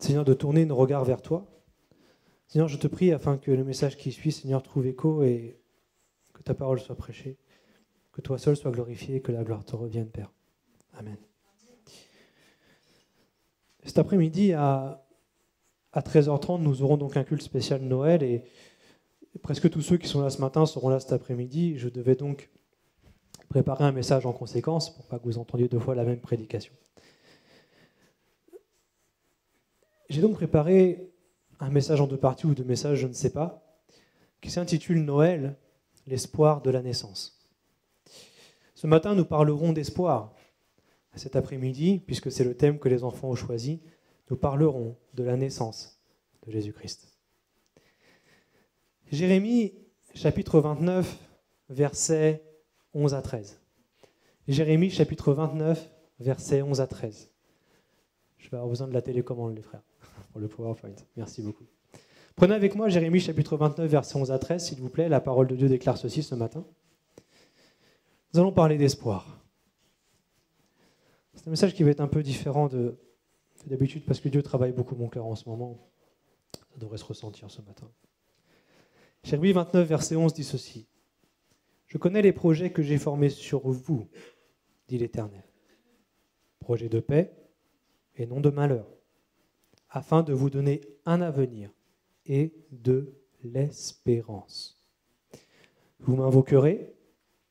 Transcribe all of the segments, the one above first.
Seigneur, de tourner nos regards vers toi. Seigneur, je te prie afin que le message qui suit, Seigneur, trouve écho et que ta parole soit prêchée, que toi seul sois glorifié et que la gloire te revienne, Père. Amen. Cet après-midi, à 13h30, nous aurons donc un culte spécial de Noël et presque tous ceux qui sont là ce matin seront là cet après-midi. Je devais donc préparer un message en conséquence pour pas que vous entendiez deux fois la même prédication. J'ai donc préparé un message en deux parties ou deux messages, je ne sais pas, qui s'intitule Noël, l'espoir de la naissance. Ce matin, nous parlerons d'espoir. Cet après-midi, puisque c'est le thème que les enfants ont choisi, nous parlerons de la naissance de Jésus-Christ. Jérémie, chapitre 29, versets 11 à 13. Jérémie, chapitre 29, versets 11 à 13. Je vais avoir besoin de la télécommande, les frères, pour le PowerPoint. Merci beaucoup. Prenez avec moi Jérémie, chapitre 29, versets 11 à 13, s'il vous plaît. La parole de Dieu déclare ceci ce matin. Nous allons parler d'espoir. C'est un message qui va être un peu différent de d'habitude parce que Dieu travaille beaucoup mon cœur en ce moment. Ça devrait se ressentir ce matin. Jérémie 29, verset 11 dit ceci. « Je connais les projets que j'ai formés sur vous, dit l'Éternel. Projets de paix et non de malheur, afin de vous donner un avenir et de l'espérance. Vous m'invoquerez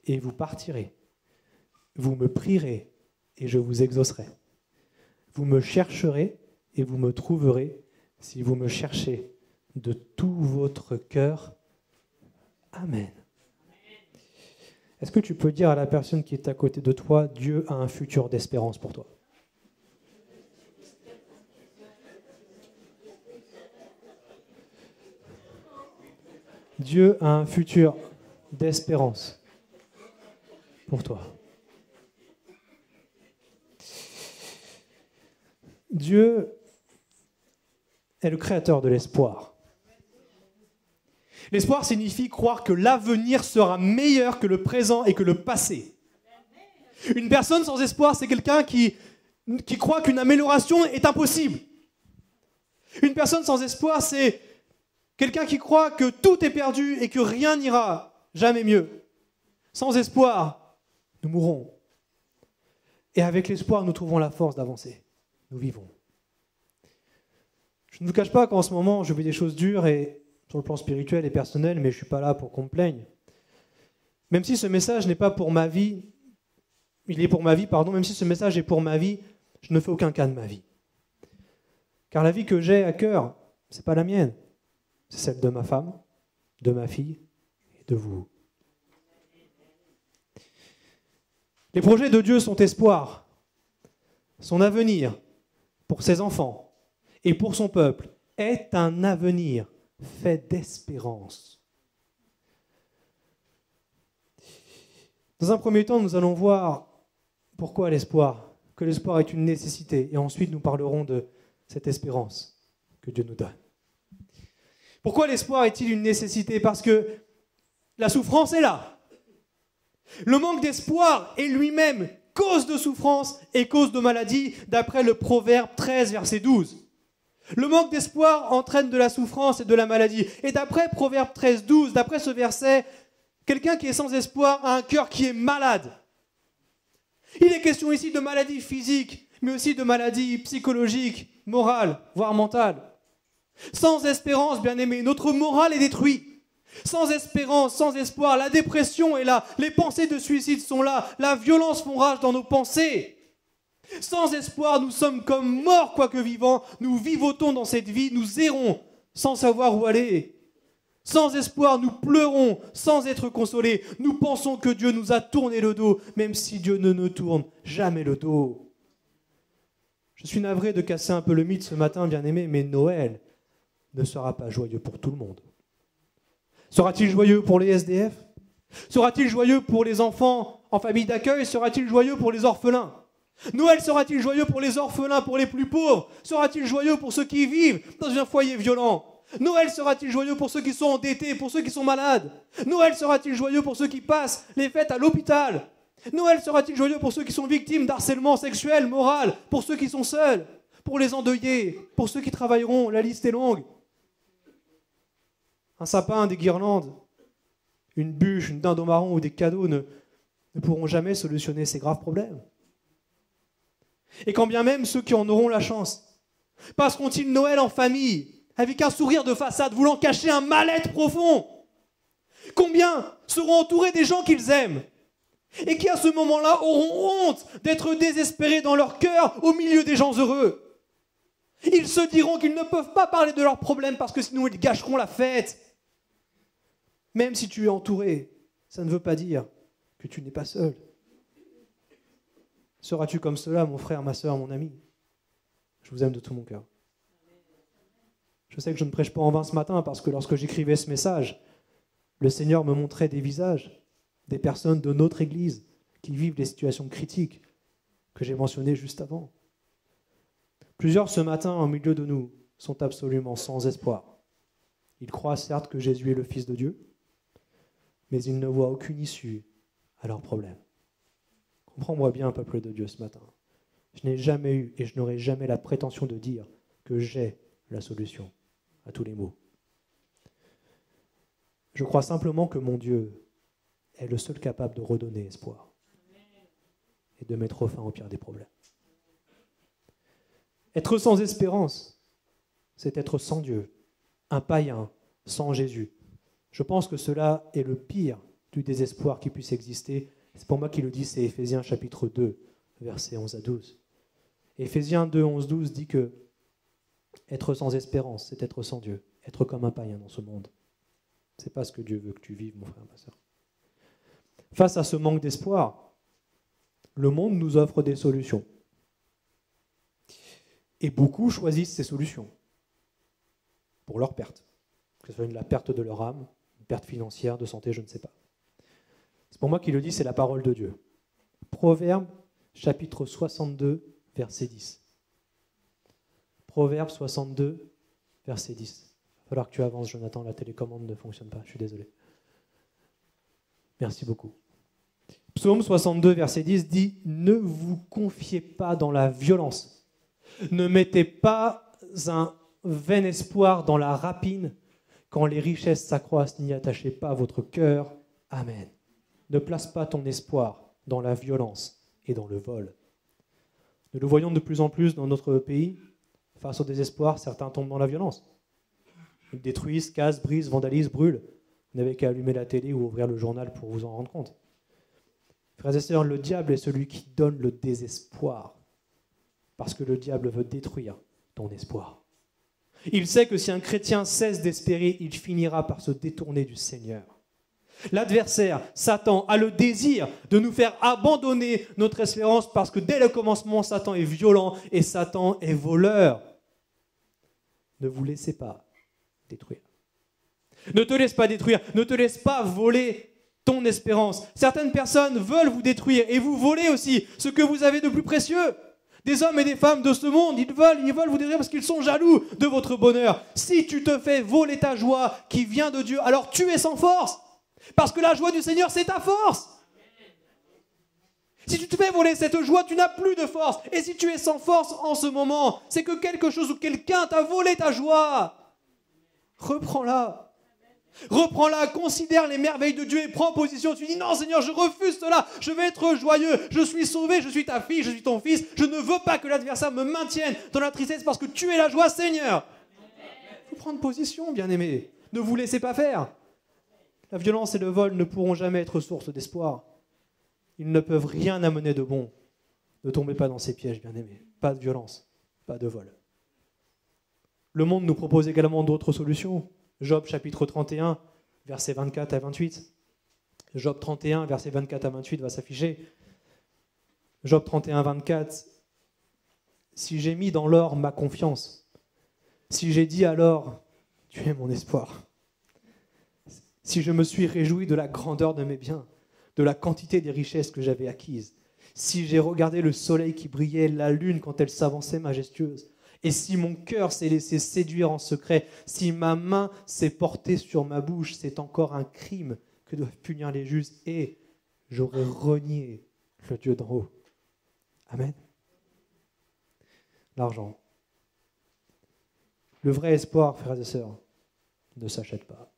et vous partirez. Vous me prierez et je vous exaucerai. Vous me chercherez et vous me trouverez si vous me cherchez de tout votre cœur. Amen. » Est-ce que tu peux dire à la personne qui est à côté de toi, Dieu a un futur d'espérance pour toi? Dieu a un futur d'espérance pour toi. Dieu est le créateur de l'espoir. L'espoir signifie croire que l'avenir sera meilleur que le présent et que le passé. Une personne sans espoir, c'est quelqu'un qui croit qu'une amélioration est impossible. Une personne sans espoir, c'est quelqu'un qui croit que tout est perdu et que rien n'ira jamais mieux. Sans espoir, nous mourrons. Et avec l'espoir, nous trouvons la force d'avancer. Nous vivons. Je ne vous cache pas qu'en ce moment, je vis des choses dures et sur le plan spirituel et personnel, mais je ne suis pas là pour qu'on me plaigne. Même si ce message n'est pas pour ma vie, il est pour ma vie, pardon, même si ce message est pour ma vie, je ne fais aucun cas de ma vie. Car la vie que j'ai à cœur, ce n'est pas la mienne. C'est celle de ma femme, de ma fille et de vous. Les projets de Dieu sont espoir. Son avenir pour ses enfants et pour son peuple est un avenir fait d'espérance. Dans un premier temps, nous allons voir pourquoi l'espoir, que l'espoir est une nécessité, et ensuite nous parlerons de cette espérance que Dieu nous donne. Pourquoi l'espoir est-il une nécessité? Parce que la souffrance est là. Le manque d'espoir est lui-même cause de souffrance et cause de maladie, d'après le Proverbe 13, verset 12. Le manque d'espoir entraîne de la souffrance et de la maladie. Et d'après Proverbe 13, 12, d'après ce verset, quelqu'un qui est sans espoir a un cœur qui est malade. Il est question ici de maladie physique, mais aussi de maladie psychologique, morale, voire mentale. Sans espérance, bien-aimés, notre morale est détruite. Sans espérance, sans espoir, la dépression est là, les pensées de suicide sont là, la violence font rage dans nos pensées. Sans espoir, nous sommes comme morts quoique vivants, nous vivotons dans cette vie, nous errons sans savoir où aller. Sans espoir, nous pleurons sans être consolés, nous pensons que Dieu nous a tourné le dos, même si Dieu ne nous tourne jamais le dos. Je suis navré de casser un peu le mythe ce matin, bien-aimés, mais Noël ne sera pas joyeux pour tout le monde. Sera-t-il joyeux pour les SDF? Sera-t-il joyeux pour les enfants en famille d'accueil? Sera-t-il joyeux pour les orphelins? Noël sera-t-il joyeux pour les orphelins, pour les plus pauvres? Sera-t-il joyeux pour ceux qui vivent dans un foyer violent? Noël sera-t-il joyeux pour ceux qui sont endettés, pour ceux qui sont malades? Noël sera-t-il joyeux pour ceux qui passent les fêtes à l'hôpital? Noël sera-t-il joyeux pour ceux qui sont victimes d'harcèlement sexuel, moral, pour ceux qui sont seuls? pour les endeuillés, pour ceux qui travailleront, la liste est longue. Un sapin, des guirlandes, une bûche, une dinde au marron ou des cadeaux ne pourront jamais solutionner ces graves problèmes. Et quand bien même ceux qui en auront la chance passeront-ils Noël en famille, avec un sourire de façade, voulant cacher un mal-être profond? Combien seront entourés des gens qu'ils aiment et qui à ce moment-là auront honte d'être désespérés dans leur cœur au milieu des gens heureux? Ils se diront qu'ils ne peuvent pas parler de leurs problèmes parce que sinon ils gâcheront la fête. Même si tu es entouré, ça ne veut pas dire que tu n'es pas seul. Seras-tu comme cela, mon frère, ma sœur, mon ami? Je vous aime de tout mon cœur. Je sais que je ne prêche pas en vain ce matin parce que lorsque j'écrivais ce message, le Seigneur me montrait des visages, des personnes de notre Église qui vivent les situations critiques que j'ai mentionnées juste avant. Plusieurs ce matin, au milieu de nous, sont absolument sans espoir. Ils croient certes que Jésus est le Fils de Dieu, mais ils ne voient aucune issue à leurs problèmes. Comprends-moi bien, peuple de Dieu, ce matin. Je n'ai jamais eu et je n'aurai jamais la prétention de dire que j'ai la solution à tous les maux. Je crois simplement que mon Dieu est le seul capable de redonner espoir et de mettre fin au pire des problèmes. Être sans espérance, c'est être sans Dieu, un païen, sans Jésus. Je pense que cela est le pire du désespoir qui puisse exister. C'est pour moi qui le dit, c'est Éphésiens chapitre 2, versets 11 à 12. Éphésiens 2, 11, 12 dit que être sans espérance, c'est être sans Dieu, être comme un païen dans ce monde. Ce n'est pas ce que Dieu veut que tu vives, mon frère, ma sœur. Face à ce manque d'espoir, le monde nous offre des solutions. Et beaucoup choisissent ces solutions pour leur perte. Que ce soit la perte de leur âme, une perte financière, de santé, je ne sais pas. C'est pour moi qui le dis, c'est la parole de Dieu. Proverbe, chapitre 62, verset 10. Proverbe 62, verset 10. Il va falloir que tu avances, Jonathan, la télécommande ne fonctionne pas, je suis désolé. Merci beaucoup. Psaume 62, verset 10 dit « Ne vous confiez pas dans la violence, ne mettez pas un vain espoir dans la rapine, quand les richesses s'accroissent, n'y attachez pas votre cœur. Amen. » Ne place pas ton espoir dans la violence et dans le vol. Nous le voyons de plus en plus dans notre pays. Face au désespoir, certains tombent dans la violence. Ils détruisent, cassent, brisent, vandalisent, brûlent. Vous n'avez qu'à allumer la télé ou ouvrir le journal pour vous en rendre compte. Frères et sœurs, le diable est celui qui donne le désespoir, parce que le diable veut détruire ton espoir. Il sait que si un chrétien cesse d'espérer, il finira par se détourner du Seigneur. L'adversaire, Satan, a le désir de nous faire abandonner notre espérance parce que dès le commencement, Satan est violent et Satan est voleur. Ne vous laissez pas détruire. Ne te laisse pas détruire, ne te laisse pas voler ton espérance. Certaines personnes veulent vous détruire et vous voler aussi ce que vous avez de plus précieux. Des hommes et des femmes de ce monde, ils veulent vous détruire parce qu'ils sont jaloux de votre bonheur. Si tu te fais voler ta joie qui vient de Dieu, alors tu es sans force. Parce que la joie du Seigneur, c'est ta force. Si tu te fais voler cette joie, tu n'as plus de force. Et si tu es sans force en ce moment, c'est que quelque chose ou quelqu'un t'a volé ta joie. Reprends-la. Reprends-la, considère les merveilles de Dieu et prends position. Tu dis non Seigneur, je refuse cela, je vais être joyeux, je suis sauvé, je suis ta fille, je suis ton fils. Je ne veux pas que l'adversaire me maintienne dans la tristesse parce que tu es la joie, Seigneur. Il faut prendre position, bien-aimés. Ne vous laissez pas faire. La violence et le vol ne pourront jamais être source d'espoir. Ils ne peuvent rien amener de bon. Ne tombez pas dans ces pièges, bien-aimés. Pas de violence, pas de vol. Le monde nous propose également d'autres solutions. Job chapitre 31, versets 24 à 28. Job 31, versets 24 à 28 va s'afficher. Job 31, 24. Si j'ai mis dans l'or ma confiance, si j'ai dit alors, tu es mon espoir. Si je me suis réjoui de la grandeur de mes biens, de la quantité des richesses que j'avais acquises, si j'ai regardé le soleil qui brillait, la lune quand elle s'avançait majestueuse, et si mon cœur s'est laissé séduire en secret, si ma main s'est portée sur ma bouche, c'est encore un crime que doivent punir les justes, et j'aurais renié le Dieu d'en haut. Amen. L'argent, Le vrai espoir, frères et sœurs, ne s'achète pas.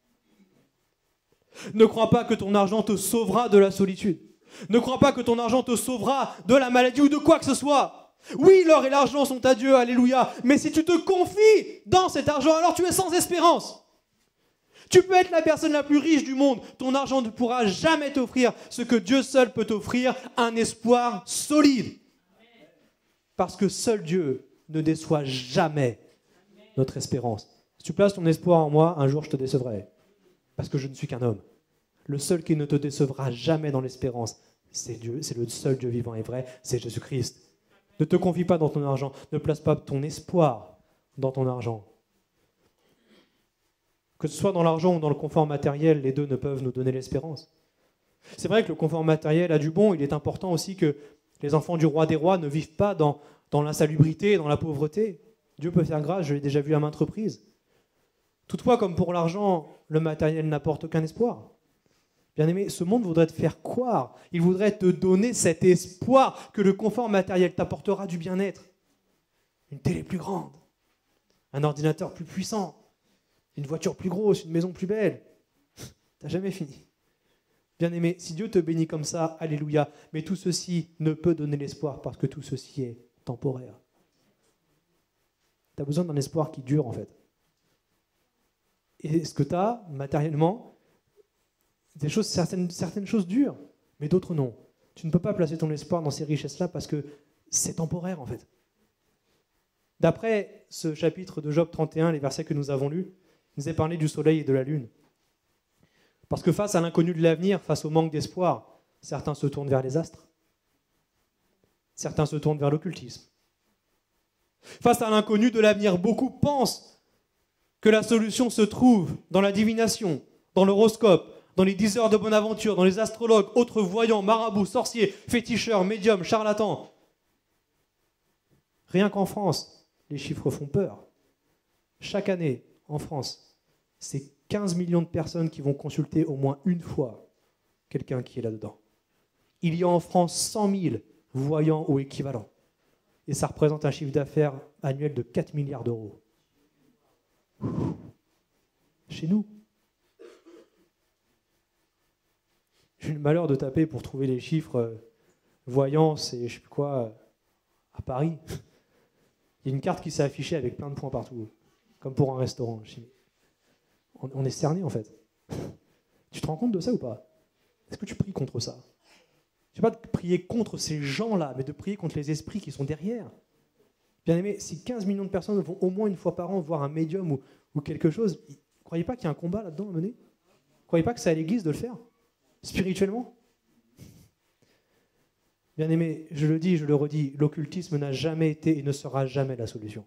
Ne crois pas que ton argent te sauvera de la solitude. Ne crois pas que ton argent te sauvera de la maladie ou de quoi que ce soit. Oui, l'or et l'argent sont à Dieu, alléluia. Mais si tu te confies dans cet argent, alors tu es sans espérance. Tu peux être la personne la plus riche du monde. Ton argent ne pourra jamais t'offrir ce que Dieu seul peut t'offrir, un espoir solide. Parce que seul Dieu ne déçoit jamais notre espérance. Si tu places ton espoir en moi, un jour je te décevrai. Parce que je ne suis qu'un homme. Le seul qui ne te décevra jamais dans l'espérance, c'est Dieu, c'est le seul Dieu vivant et vrai, c'est Jésus-Christ. Ne te confie pas dans ton argent, ne place pas ton espoir dans ton argent. Que ce soit dans l'argent ou dans le confort matériel, les deux ne peuvent nous donner l'espérance. C'est vrai que le confort matériel a du bon, il est important aussi que les enfants du roi des rois ne vivent pas dans l'insalubrité et dans la pauvreté. Dieu peut faire grâce, je l'ai déjà vu à maintes reprises. Toutefois, comme pour l'argent, le matériel n'apporte aucun espoir. Bien-aimé, ce monde voudrait te faire croire, il voudrait te donner cet espoir que le confort matériel t'apportera du bien-être. Une télé plus grande, un ordinateur plus puissant, une voiture plus grosse, une maison plus belle. T'as jamais fini. Bien-aimé, si Dieu te bénit comme ça, alléluia, mais tout ceci ne peut donner l'espoir parce que tout ceci est temporaire. Tu as besoin d'un espoir qui dure en fait. Et ce que tu as matériellement, certaines choses durent, mais d'autres non. Tu ne peux pas placer ton espoir dans ces richesses-là parce que c'est temporaire en fait. D'après ce chapitre de Job 31, les versets que nous avons lus, il nous est parlé du soleil et de la lune. Parce que face à l'inconnu de l'avenir, face au manque d'espoir, certains se tournent vers les astres. Certains se tournent vers l'occultisme. Face à l'inconnu de l'avenir, beaucoup pensent que la solution se trouve dans la divination, dans l'horoscope, dans les 10 heures de bonne aventure, dans les astrologues, autres voyants, marabouts, sorciers, féticheurs, médiums, charlatans. Rien qu'en France, les chiffres font peur. Chaque année, en France, c'est 15 millions de personnes qui vont consulter au moins une fois quelqu'un qui est là-dedans. Il y a en France 100 000 voyants ou équivalents. Et ça représente un chiffre d'affaires annuel de 4 milliards d'euros. Chez nous. J'ai eu le malheur de taper pour trouver les chiffres voyance et je sais plus quoi à Paris. Il y a une carte qui s'est affichée avec plein de points partout, comme pour un restaurant. On est cerné en fait. Tu te rends compte de ça ou pas? Est-ce que tu pries contre ça? Je ne sais pas de prier contre ces gens-là, mais de prier contre les esprits qui sont derrière. Bien aimé, si 15 millions de personnes vont au moins une fois par an voir un médium ou quelque chose, ne croyez pas qu'il y a un combat là-dedans à mener? Ne croyez pas que c'est à l'église de le faire? Spirituellement? Bien aimé, je le dis, je le redis, l'occultisme n'a jamais été et ne sera jamais la solution.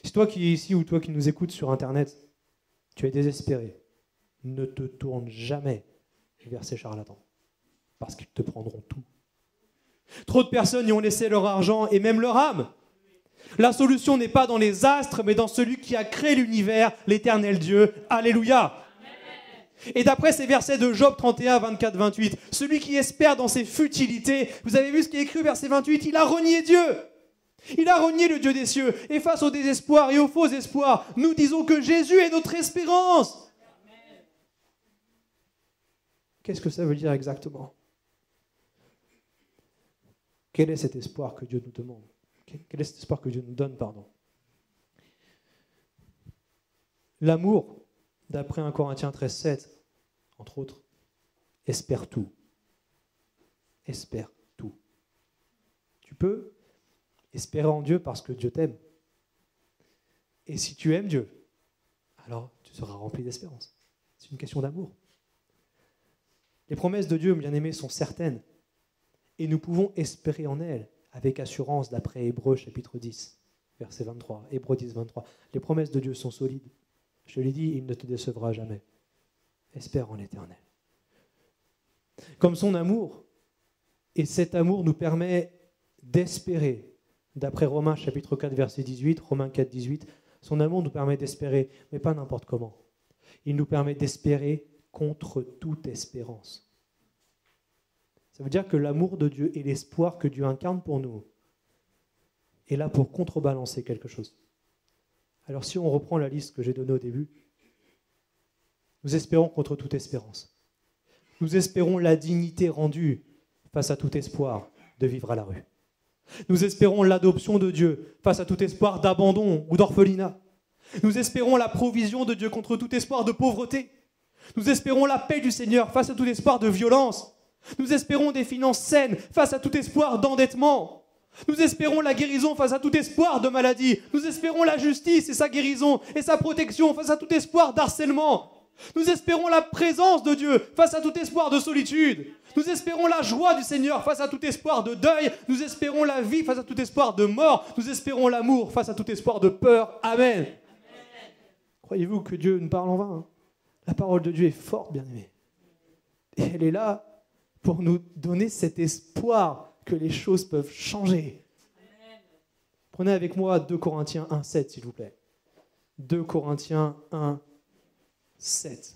Si toi qui es ici ou toi qui nous écoutes sur Internet, tu es désespéré, ne te tourne jamais vers ces charlatans, parce qu'ils te prendront tout. Trop de personnes y ont laissé leur argent et même leur âme. La solution n'est pas dans les astres, mais dans celui qui a créé l'univers, l'éternel Dieu. Alléluia. Et d'après ces versets de Job 31, 24, 28, celui qui espère dans ses futilités, vous avez vu ce qui est écrit au verset 28, il a renié Dieu. Il a renié le Dieu des cieux. Et face au désespoir et aux faux espoirs, nous disons que Jésus est notre espérance. Qu'est-ce que ça veut dire exactement? Quel est cet espoir que Dieu nous demande? Quel est cet espoir que Dieu nous donne, pardon? L'amour, d'après 1 Corinthiens 13, 7, entre autres, espère tout. Espère tout. Tu peux espérer en Dieu parce que Dieu t'aime. Et si tu aimes Dieu, alors tu seras rempli d'espérance. C'est une question d'amour. Les promesses de Dieu, bien-aimés, sont certaines. Et nous pouvons espérer en elles avec assurance d'après Hébreux chapitre 10, verset 23. Hébreux 10, 23. Les promesses de Dieu sont solides. Je l'ai dit, il ne te décevra jamais. Espère en l'Éternel. Comme son amour, et cet amour nous permet d'espérer. D'après Romains chapitre 4, verset 18, Romains 4, 18, son amour nous permet d'espérer, mais pas n'importe comment. Il nous permet d'espérer contre toute espérance. Ça veut dire que l'amour de Dieu et l'espoir que Dieu incarne pour nous est là pour contrebalancer quelque chose. Alors si on reprend la liste que j'ai donnée au début, nous espérons contre toute espérance. Nous espérons la dignité rendue face à tout espoir de vivre à la rue. Nous espérons l'adoption de Dieu face à tout espoir d'abandon ou d'orphelinat. Nous espérons la provision de Dieu contre tout espoir de pauvreté. Nous espérons la paix du Seigneur face à tout espoir de violence. Nous espérons des finances saines face à tout espoir d'endettement. Nous espérons la guérison face à tout espoir de maladie. Nous espérons la justice et sa guérison et sa protection face à tout espoir d'harcèlement. Nous espérons la présence de Dieu face à tout espoir de solitude. Nous espérons la joie du Seigneur face à tout espoir de deuil. Nous espérons la vie face à tout espoir de mort. Nous espérons l'amour face à tout espoir de peur. Amen. Amen. Croyez-vous que Dieu nous parle en vain? La parole de Dieu est forte, bien-aimés. Et elle est là pour nous donner cet espoir que les choses peuvent changer. Amen. Prenez avec moi 2 Corinthiens 1,7, s'il vous plaît. 2 Corinthiens 1,7.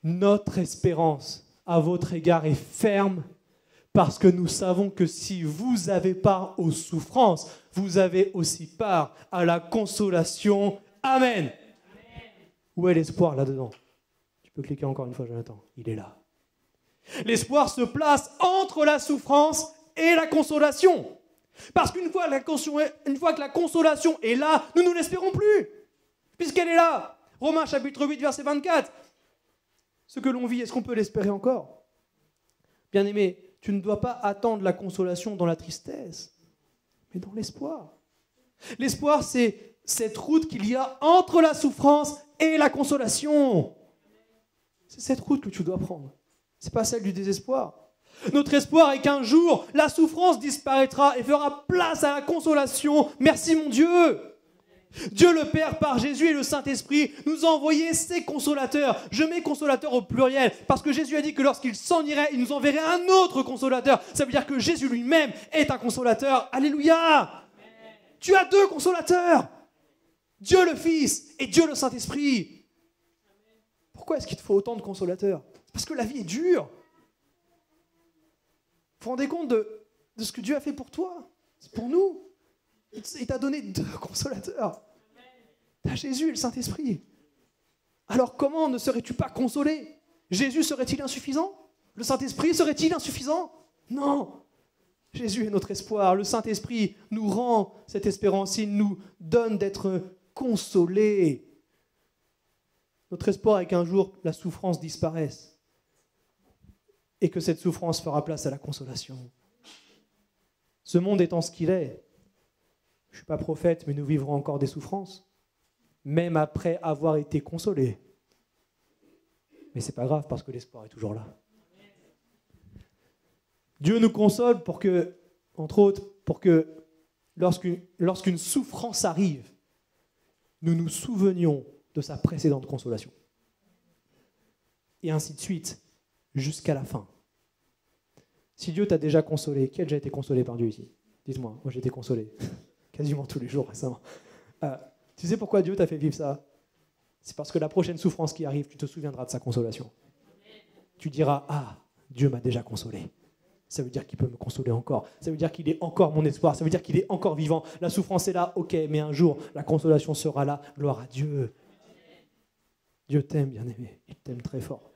Notre espérance à votre égard est ferme parce que nous savons que si vous avez part aux souffrances, vous avez aussi part à la consolation. Amen. Amen. Où est l'espoir là-dedans? Tu peux cliquer encore une fois, Jonathan. Il est là. L'espoir se place entre la souffrance et la consolation. Parce qu'une fois que la consolation est là, nous ne l'espérons plus. Puisqu'elle est là. Romains chapitre 8, verset 24. Ce que l'on vit, est-ce qu'on peut l'espérer encore? Bien-aimé, tu ne dois pas attendre la consolation dans la tristesse, mais dans l'espoir. L'espoir, c'est cette route qu'il y a entre la souffrance et la consolation. C'est cette route que tu dois prendre. Ce n'est pas celle du désespoir. Notre espoir est qu'un jour, la souffrance disparaîtra et fera place à la consolation. Merci mon Dieu. Dieu le Père, par Jésus et le Saint-Esprit, nous a envoyé ses consolateurs. Je mets consolateur au pluriel, parce que Jésus a dit que lorsqu'il s'en irait, il nous enverrait un autre consolateur. Ça veut dire que Jésus lui-même est un consolateur. Alléluia. Amen. Tu as 2 consolateurs. Dieu le Fils et Dieu le Saint-Esprit. Pourquoi est-ce qu'il te faut autant de consolateurs? Parce que la vie est dure. Vous vous rendez compte de ce que Dieu a fait pour toi? C'est pour nous. Il t'a donné 2 consolateurs. Tu as Jésus et le Saint-Esprit. Alors comment ne serais-tu pas consolé? Jésus serait-il insuffisant? Le Saint-Esprit serait-il insuffisant? Non. Jésus est notre espoir. Le Saint-Esprit nous rend cette espérance. Il nous donne d'être consolés. Notre espoir est qu'un jour la souffrance disparaisse et que cette souffrance fera place à la consolation. Ce monde étant ce qu'il est, je ne suis pas prophète, mais nous vivrons encore des souffrances, même après avoir été consolés. Mais ce n'est pas grave parce que l'espoir est toujours là. Dieu nous console pour que, entre autres, pour que lorsqu'une souffrance arrive, nous nous souvenions de sa précédente consolation. Et ainsi de suite, jusqu'à la fin. Si Dieu t'a déjà consolé, qui a déjà été consolé par Dieu ici? Dites-moi, moi j'ai été consolé. Quasiment tous les jours récemment. Tu sais pourquoi Dieu t'a fait vivre ça? C'est parce que la prochaine souffrance qui arrive, tu te souviendras de sa consolation. Tu diras, ah, Dieu m'a déjà consolé. Ça veut dire qu'il peut me consoler encore. Ça veut dire qu'il est encore mon espoir. Ça veut dire qu'il est encore vivant. La souffrance est là, ok, mais un jour, la consolation sera là. Gloire à Dieu. Dieu t'aime, bien-aimé. Il t'aime très fort.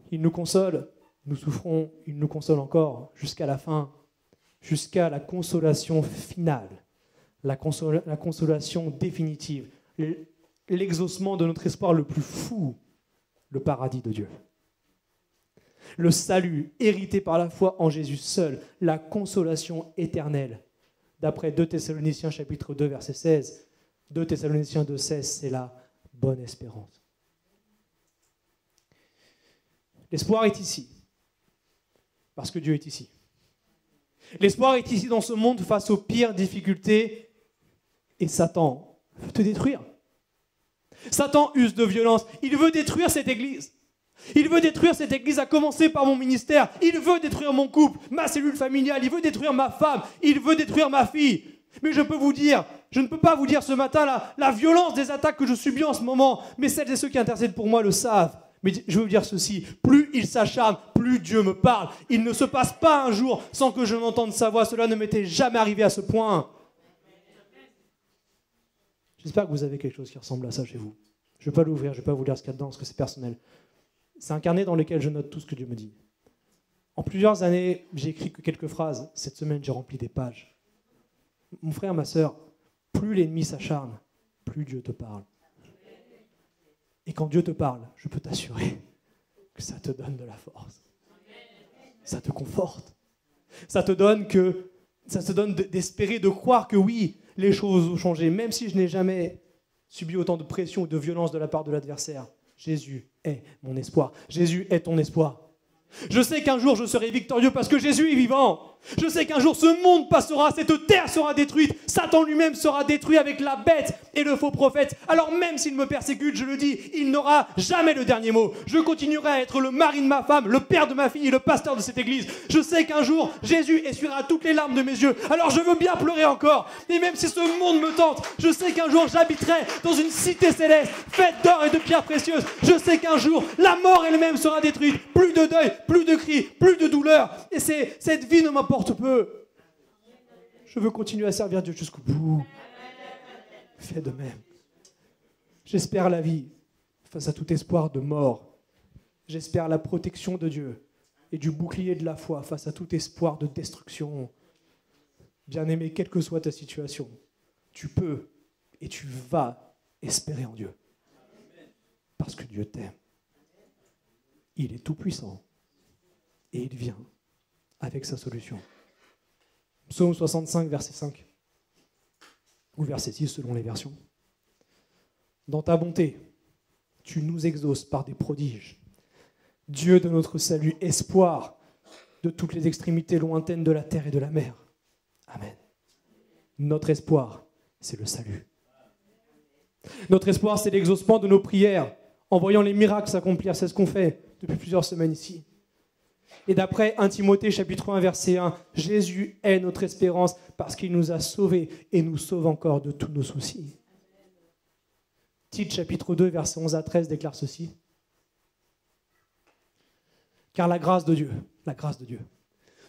Il nous console, nous souffrons, il nous console encore jusqu'à la fin, jusqu'à la consolation finale, la consolation définitive, l'exaucement de notre espoir le plus fou, le paradis de Dieu. Le salut hérité par la foi en Jésus seul, la consolation éternelle. D'après 2 Thessaloniciens chapitre 2 verset 16, 2 Thessaloniciens 2, 16, c'est la bonne espérance. L'espoir est ici, parce que Dieu est ici. L'espoir est ici dans ce monde face aux pires difficultés, et Satan veut te détruire. Satan use de violence, il veut détruire cette église. Il veut détruire cette église, à commencer par mon ministère. Il veut détruire mon couple, ma cellule familiale. Il veut détruire ma femme. Il veut détruire ma fille. Mais je ne peux pas vous dire ce matin la violence des attaques que je subis en ce moment. Mais celles et ceux qui intercèdent pour moi le savent. Mais je veux vous dire ceci, plus il s'acharne, plus plus Dieu me parle. Il ne se passe pas un jour sans que je n'entende sa voix. Cela ne m'était jamais arrivé à ce point. J'espère que vous avez quelque chose qui ressemble à ça chez vous. Je ne vais pas l'ouvrir, je ne vais pas vous lire ce qu'il y a dedans, parce que c'est personnel. C'est un carnet dans lequel je note tout ce que Dieu me dit. En plusieurs années, j'ai écrit que quelques phrases. Cette semaine, j'ai rempli des pages. Mon frère, ma sœur, plus l'ennemi s'acharne, plus Dieu te parle. Et quand Dieu te parle, je peux t'assurer que ça te donne de la force. Ça te conforte. Ça te donne d'espérer, de croire que oui, les choses ont changé. Même si je n'ai jamais subi autant de pression ou de violence de la part de l'adversaire, Jésus est mon espoir. Jésus est ton espoir. Je sais qu'un jour je serai victorieux parce que Jésus est vivant. Je sais qu'un jour ce monde passera, cette terre sera détruite, Satan lui-même sera détruit avec la bête et le faux prophète. Alors même s'il me persécute, je le dis, il n'aura jamais le dernier mot. Je continuerai à être le mari de ma femme, le père de ma fille et le pasteur de cette église. Je sais qu'un jour Jésus essuiera toutes les larmes de mes yeux. Alors je veux bien pleurer encore. Et même si ce monde me tente, je sais qu'un jour j'habiterai dans une cité céleste faite d'or et de pierres précieuses. Je sais qu'un jour la mort elle-même sera détruite. Plus de deuil, plus de cris, plus de douleur. Et cette vie ne m'importe peu. Je veux continuer à servir Dieu jusqu'au bout. Fais de même. J'espère la vie face à tout espoir de mort. J'espère la protection de Dieu et du bouclier de la foi face à tout espoir de destruction. Bien-aimé, quelle que soit ta situation, tu peux et tu vas espérer en Dieu. Parce que Dieu t'aime. Il est tout-puissant et il vient avec sa solution. Psaume 65, verset 5, ou verset 6 selon les versions. Dans ta bonté, tu nous exauces par des prodiges. Dieu de notre salut, espoir de toutes les extrémités lointaines de la terre et de la mer. Amen. Notre espoir, c'est le salut. Notre espoir, c'est l'exaucement de nos prières, en voyant les miracles s'accomplir. C'est ce qu'on fait depuis plusieurs semaines ici. Et d'après 1 Timothée chapitre 1 verset 1, Jésus est notre espérance parce qu'il nous a sauvés et nous sauve encore de tous nos soucis. Tite chapitre 2 verset 11 à 13 déclare ceci. Car la grâce de Dieu,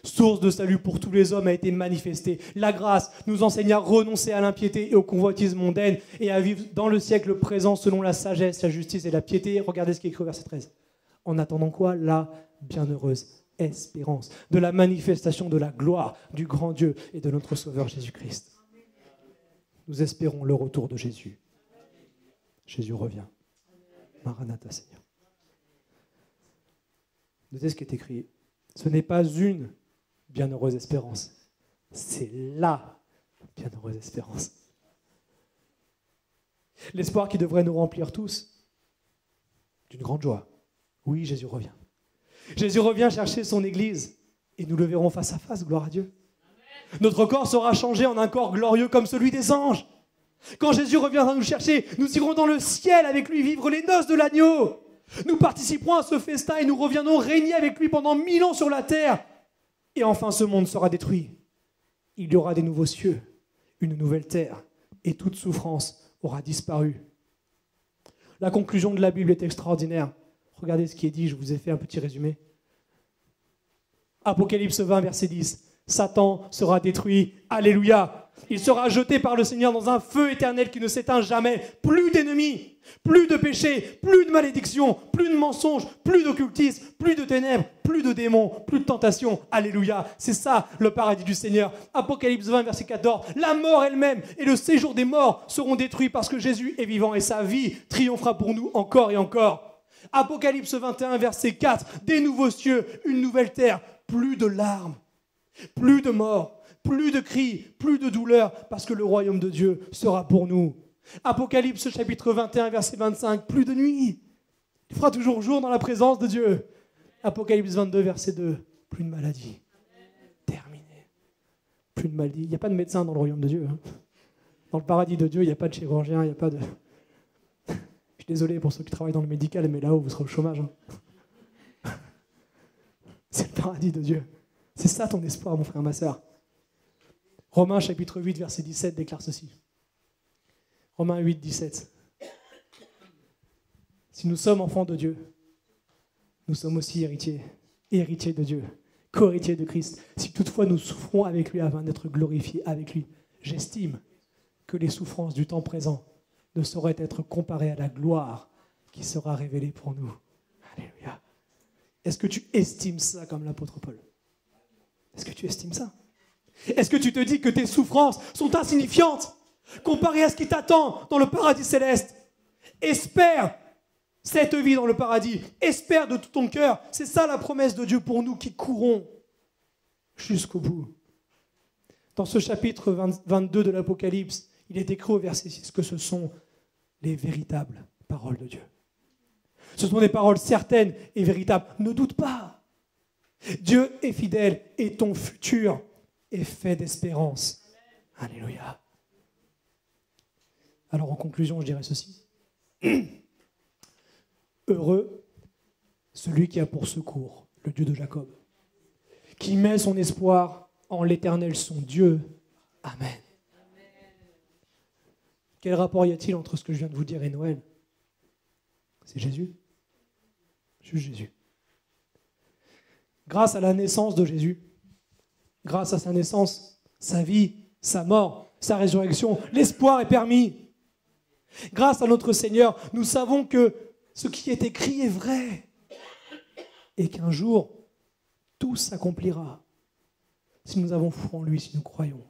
source de salut pour tous les hommes a été manifestée. La grâce nous enseigne à renoncer à l'impiété et aux convoitises mondaines et à vivre dans le siècle présent selon la sagesse, la justice et la piété. Regardez ce qui est écrit au verset 13. En attendant quoi? La bienheureuse espérance de la manifestation de la gloire du grand Dieu et de notre Sauveur Jésus-Christ. Nous espérons le retour de Jésus. Jésus revient. Maranatha, Seigneur. Notez ce qui est écrit. Ce n'est pas une bienheureuse espérance, c'est la bienheureuse espérance. L'espoir qui devrait nous remplir tous d'une grande joie. Oui, Jésus revient. Jésus revient chercher son Église et nous le verrons face à face, gloire à Dieu. Notre corps sera changé en un corps glorieux comme celui des anges. Quand Jésus reviendra nous chercher, nous irons dans le ciel avec lui vivre les noces de l'agneau. Nous participerons à ce festin et nous reviendrons régner avec lui pendant 1000 ans sur la terre. Et enfin, ce monde sera détruit. Il y aura des nouveaux cieux, une nouvelle terre, et toute souffrance aura disparu. La conclusion de la Bible est extraordinaire. Regardez ce qui est dit, je vous ai fait un petit résumé. Apocalypse 20, verset 10. Satan sera détruit. Alléluia. Il sera jeté par le Seigneur dans un feu éternel qui ne s'éteint jamais. Plus d'ennemis, plus de péchés, plus de malédictions, plus de mensonges, plus d'occultisme, plus de ténèbres, plus de démons, plus de tentations. Alléluia. C'est ça le paradis du Seigneur. Apocalypse 20, verset 14. La mort elle-même et le séjour des morts seront détruits parce que Jésus est vivant et sa vie triomphera pour nous encore et encore. Apocalypse 21, verset 4, des nouveaux cieux, une nouvelle terre, plus de larmes, plus de morts, plus de cris, plus de douleurs, parce que le royaume de Dieu sera pour nous. Apocalypse chapitre 21, verset 25, plus de nuit, il fera toujours jour dans la présence de Dieu. Apocalypse 22, verset 2, plus de maladie, terminé, plus de maladie. Il n'y a pas de médecin dans le royaume de Dieu. Dans le paradis de Dieu, il n'y a pas de chirurgien, il n'y a pas de... Désolé pour ceux qui travaillent dans le médical, mais là-haut, vous serez au chômage. C'est le paradis de Dieu. C'est ça ton espoir, mon frère, ma sœur. Romains chapitre 8, verset 17 déclare ceci. Romains 8, 17. Si nous sommes enfants de Dieu, nous sommes aussi héritiers, héritiers de Dieu, co-héritiers de Christ, si toutefois nous souffrons avec lui afin d'être glorifiés avec lui, j'estime que les souffrances du temps présent ne sauraient être comparées à la gloire qui sera révélée pour nous. Alléluia. Est-ce que tu estimes ça comme l'apôtre Paul? Est-ce que tu estimes ça? Est-ce que tu te dis que tes souffrances sont insignifiantes comparées à ce qui t'attend dans le paradis céleste? Espère cette vie dans le paradis. Espère de tout ton cœur. C'est ça la promesse de Dieu pour nous qui courons jusqu'au bout. Dans ce chapitre 22 de l'Apocalypse, il est écrit au verset 6 que ce sont les véritables paroles de Dieu. Ce sont des paroles certaines et véritables. Ne doute pas. Dieu est fidèle et ton futur est fait d'espérance. Alléluia. Alors en conclusion, je dirais ceci. Heureux celui qui a pour secours le Dieu de Jacob, qui met son espoir en l'Éternel son Dieu. Amen. Quel rapport y a-t-il entre ce que je viens de vous dire et Noël? C'est Jésus. Juste Jésus. Grâce à la naissance de Jésus, grâce à sa naissance, sa vie, sa mort, sa résurrection, l'espoir est permis. Grâce à notre Seigneur, nous savons que ce qui est écrit est vrai et qu'un jour, tout s'accomplira si nous avons foi en lui, si nous croyons.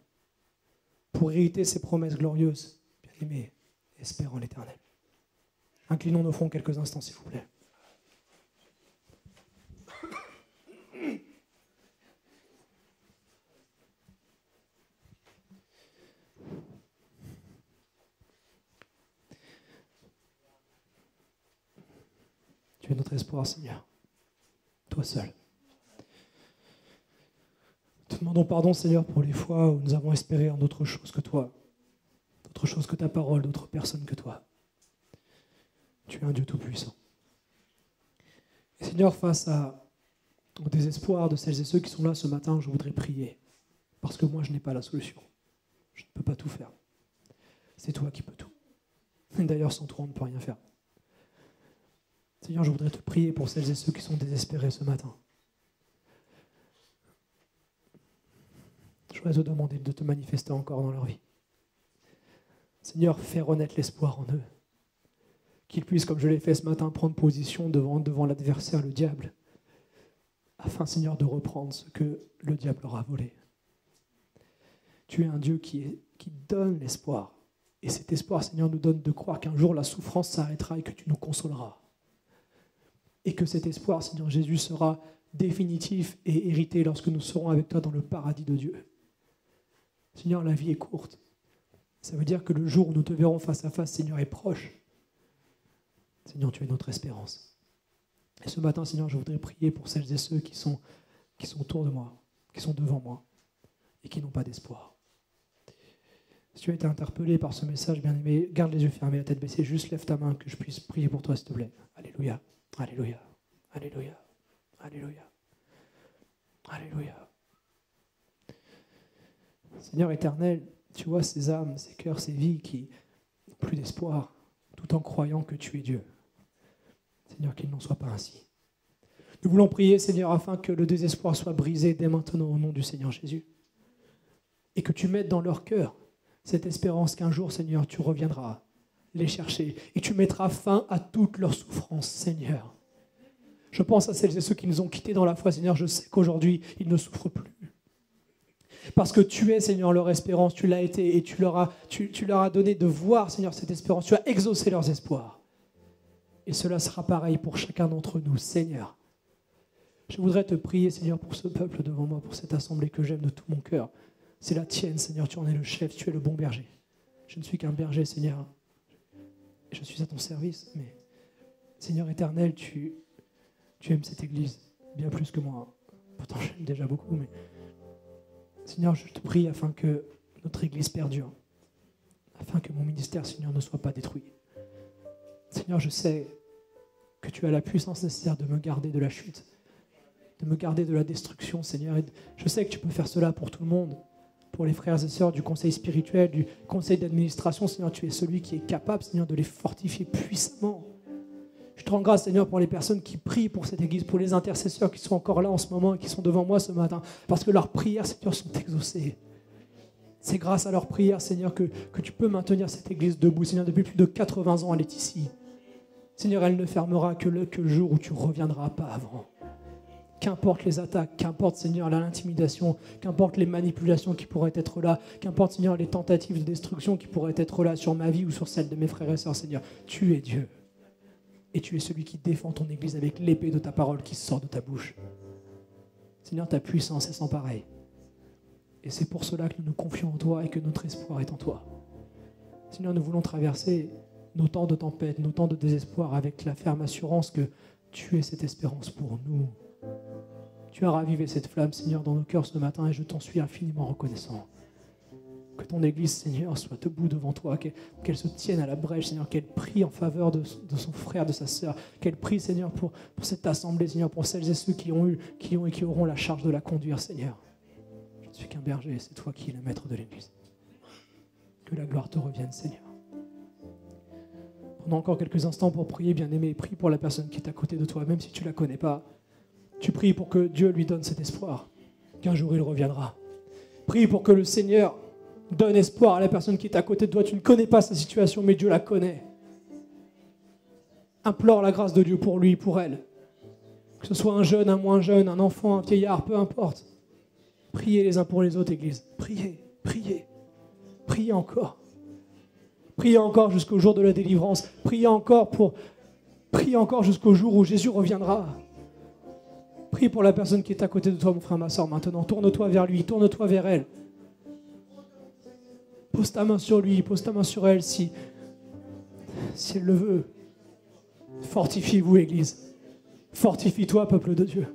Pour hériter ces promesses glorieuses, bien-aimés, espérons l'Éternel. Inclinons nos fronts quelques instants, s'il vous plaît. Tu es notre espoir, Seigneur. Toi seul. Te demandons pardon, Seigneur, pour les fois où nous avons espéré en d'autres choses que toi, d'autres choses que ta parole, d'autres personnes que toi. Tu es un Dieu tout-puissant. Et Seigneur, face au désespoir de celles et ceux qui sont là ce matin, je voudrais prier. Parce que moi, je n'ai pas la solution. Je ne peux pas tout faire. C'est toi qui peux tout. Et d'ailleurs, sans toi, on ne peut rien faire. Seigneur, je voudrais te prier pour celles et ceux qui sont désespérés ce matin. Je voudrais te demander de te manifester encore dans leur vie. Seigneur, fais renaître l'espoir en eux. Qu'ils puissent, comme je l'ai fait ce matin, prendre position devant l'adversaire, le diable, afin, Seigneur, de reprendre ce que le diable leur a volé. Tu es un Dieu qui donne l'espoir. Et cet espoir, Seigneur, nous donne de croire qu'un jour la souffrance s'arrêtera et que tu nous consoleras. Et que cet espoir, Seigneur Jésus, sera définitif et hérité lorsque nous serons avec toi dans le paradis de Dieu. Seigneur, la vie est courte. Ça veut dire que le jour où nous te verrons face à face, Seigneur, est proche. Seigneur, tu es notre espérance. Et ce matin, Seigneur, je voudrais prier pour celles et ceux qui sont autour de moi, qui sont devant moi et qui n'ont pas d'espoir. Si tu as été interpellé par ce message, bien-aimé, garde les yeux fermés, la tête baissée, juste lève ta main que je puisse prier pour toi, s'il te plaît. Alléluia, alléluia, alléluia, alléluia, alléluia. Seigneur éternel, tu vois ces âmes, ces cœurs, ces vies qui n'ont plus d'espoir, tout en croyant que tu es Dieu. Seigneur, qu'il n'en soit pas ainsi. Nous voulons prier, Seigneur, afin que le désespoir soit brisé dès maintenant au nom du Seigneur Jésus. Et que tu mettes dans leur cœur cette espérance qu'un jour, Seigneur, tu reviendras les chercher et tu mettras fin à toutes leurs souffrances, Seigneur. Je pense à celles et ceux qui nous ont quittés dans la foi, Seigneur. Je sais qu'aujourd'hui, ils ne souffrent plus. Parce que tu es, Seigneur, leur espérance, tu l'as été et tu leur as donné de voir, Seigneur, cette espérance. Tu as exaucé leurs espoirs. Et cela sera pareil pour chacun d'entre nous, Seigneur. Je voudrais te prier, Seigneur, pour ce peuple devant moi, pour cette assemblée que j'aime de tout mon cœur. C'est la tienne, Seigneur, tu en es le chef, tu es le bon berger. Je ne suis qu'un berger, Seigneur. Je suis à ton service, mais Seigneur éternel, tu aimes cette église bien plus que moi. Pourtant, j'aime déjà beaucoup, mais Seigneur, je te prie afin que notre église perdure, afin que mon ministère, Seigneur, ne soit pas détruit. Seigneur, je sais que tu as la puissance nécessaire de me garder de la chute, de me garder de la destruction, Seigneur. Et je sais que tu peux faire cela pour tout le monde, pour les frères et sœurs du conseil spirituel, du conseil d'administration. Seigneur, tu es celui qui est capable, Seigneur, de les fortifier puissamment. Je te rends grâce, Seigneur, pour les personnes qui prient pour cette Église, pour les intercesseurs qui sont encore là en ce moment et qui sont devant moi ce matin, parce que leurs prières, Seigneur, sont exaucées. C'est grâce à leurs prières, Seigneur, que tu peux maintenir cette Église debout. Seigneur, depuis plus de 80 ans, elle est ici. Seigneur, elle ne fermera que le jour où tu reviendras, pas avant. Qu'importe les attaques, qu'importe, Seigneur, l'intimidation, qu'importe les manipulations qui pourraient être là, qu'importe, Seigneur, les tentatives de destruction qui pourraient être là sur ma vie ou sur celle de mes frères et sœurs, Seigneur, tu es Dieu. Et tu es celui qui défend ton Église avec l'épée de ta parole qui sort de ta bouche. Seigneur, ta puissance est sans pareil. Et c'est pour cela que nous nous confions en toi et que notre espoir est en toi. Seigneur, nous voulons traverser nos temps de tempête, nos temps de désespoir avec la ferme assurance que tu es cette espérance pour nous. Tu as ravivé cette flamme, Seigneur, dans nos cœurs ce matin et je t'en suis infiniment reconnaissant. Que ton Église, Seigneur, soit debout devant toi, qu'elle se tienne à la brèche, Seigneur, qu'elle prie en faveur de son frère, de sa sœur, qu'elle prie, Seigneur, pour cette assemblée, Seigneur, pour celles et ceux qui ont et qui auront la charge de la conduire, Seigneur. Je ne suis qu'un berger, c'est toi qui es le maître de l'Église. Que la gloire te revienne, Seigneur. Prenons encore quelques instants pour prier, bien-aimé. Prie pour la personne qui est à côté de toi, même si tu ne la connais pas. Tu pries pour que Dieu lui donne cet espoir, qu'un jour il reviendra. Prie pour que le Seigneur donne espoir à la personne qui est à côté de toi. Tu ne connais pas sa situation, mais Dieu la connaît. Implore la grâce de Dieu pour lui, pour elle. Que ce soit un jeune, un moins jeune, un enfant, un vieillard, peu importe. Priez les uns pour les autres, Église. Priez, priez. Priez encore. Priez encore jusqu'au jour de la délivrance. Priez encore jusqu'au jour où Jésus reviendra. Prie pour la personne qui est à côté de toi, mon frère, ma soeur, maintenant. Tourne-toi vers lui, tourne-toi vers elle. Pose ta main sur lui, pose ta main sur elle si elle le veut. Fortifie-vous, Église. Fortifie-toi, peuple de Dieu.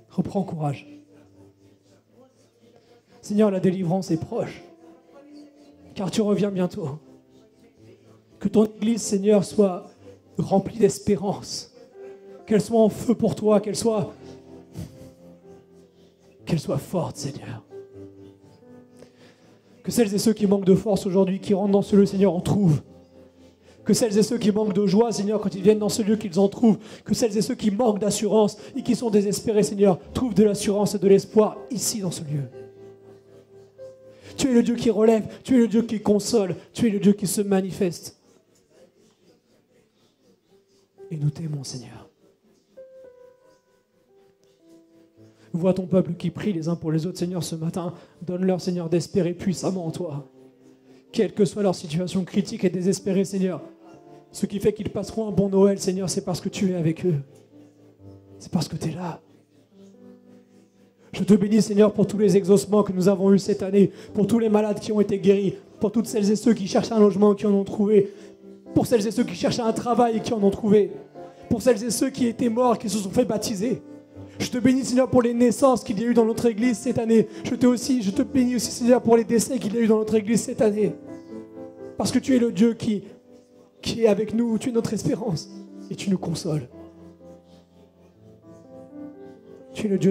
Reprends courage. Seigneur, la délivrance est proche, car tu reviens bientôt. Que ton Église, Seigneur, soit remplie d'espérance, qu'elle soit en feu pour toi, qu'elle soit forte, Seigneur. Que celles et ceux qui manquent de force aujourd'hui, qui rentrent dans ce lieu, Seigneur, en trouvent. Que celles et ceux qui manquent de joie, Seigneur, quand ils viennent dans ce lieu, qu'ils en trouvent. Que celles et ceux qui manquent d'assurance et qui sont désespérés, Seigneur, trouvent de l'assurance et de l'espoir ici, dans ce lieu. Tu es le Dieu qui relève, tu es le Dieu qui console, tu es le Dieu qui se manifeste. Et nous t'aimons, Seigneur. Vois ton peuple qui prie les uns pour les autres, Seigneur, ce matin. Donne-leur, Seigneur, d'espérer puissamment en toi. Quelle que soit leur situation critique et désespérée, Seigneur. Ce qui fait qu'ils passeront un bon Noël, Seigneur, c'est parce que tu es avec eux. C'est parce que tu es là. Je te bénis, Seigneur, pour tous les exaucements que nous avons eus cette année, pour tous les malades qui ont été guéris, pour toutes celles et ceux qui cherchent un logement et qui en ont trouvé, pour celles et ceux qui cherchaient un travail et qui en ont trouvé, pour celles et ceux qui étaient morts et qui se sont fait baptiser. Je te bénis, Seigneur, pour les naissances qu'il y a eu dans notre Église cette année. Je te bénis aussi, Seigneur, pour les décès qu'il y a eu dans notre Église cette année. Parce que tu es le Dieu qui est avec nous, tu es notre espérance et tu nous consoles. Tu es le Dieu